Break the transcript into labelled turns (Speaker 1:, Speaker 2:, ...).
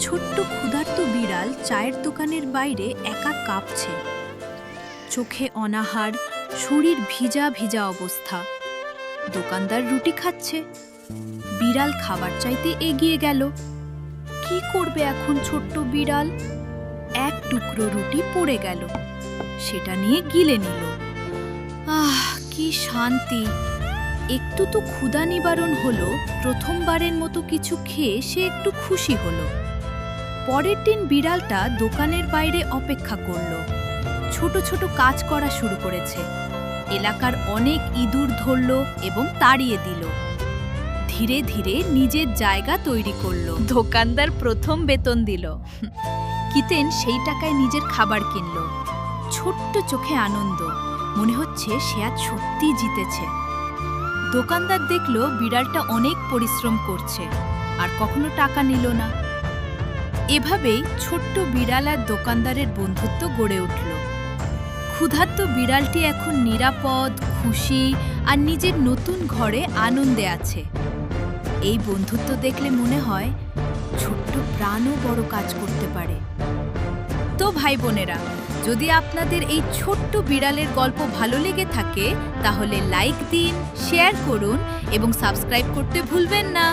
Speaker 1: ছোট্ট ক্ষুধার্ত বিড়াল চায়ের দোকানের বাইরে একা কাঁপছে। চোখে অনাহার, শরীর ভিজা ভিজা অবস্থা। দোকানদার রুটি খাচ্ছে, বিড়াল খাবার চাইতে এগিয়ে গেল। কি করবে এখন ছোট্ট বিড়াল? এক টুকরো রুটি পড়ে গেল, সেটা নিয়ে গিলে নিল। আহ, কি শান্তি! একটু তো ক্ষুধা নিবারণ হলো। প্রথমবারের মতো কিছু খেয়ে সে একটু খুশি হলো। পরের দিন বিড়ালটা দোকানের বাইরে অপেক্ষা করল। ছোট ছোট কাজ করা শুরু করেছে। এলাকার অনেক ইঁদুর ধরল এবং তাড়িয়ে দিল। ধীরে ধীরে নিজের জায়গা তৈরি করল। দোকানদার প্রথম বেতন দিল। কিতেন সেই টাকায় নিজের খাবার কিনল। ছোট্ট চোখে আনন্দ, মনে হচ্ছে সে আজ সত্যিই জিতেছে। দোকানদার দেখল বিড়ালটা অনেক পরিশ্রম করছে, আর কখনো টাকা নিল না। এভাবেই ছোট্ট বিড়াল আর দোকানদারের বন্ধুত্ব গড়ে উঠল। ক্ষুধার্ত বিড়ালটি এখন নিরাপদ, খুশি আর নিজের নতুন ঘরে আনন্দে আছে। এই বন্ধুত্ব দেখলে মনে হয় ছোট্ট প্রাণও বড় কাজ করতে পারে। তো ভাই বোনেরা, যদি আপনাদের এই ছোট্ট বিড়ালের গল্প ভালো লেগে থাকে তাহলে লাইক দিন, শেয়ার করুন এবং সাবস্ক্রাইব করতে ভুলবেন না।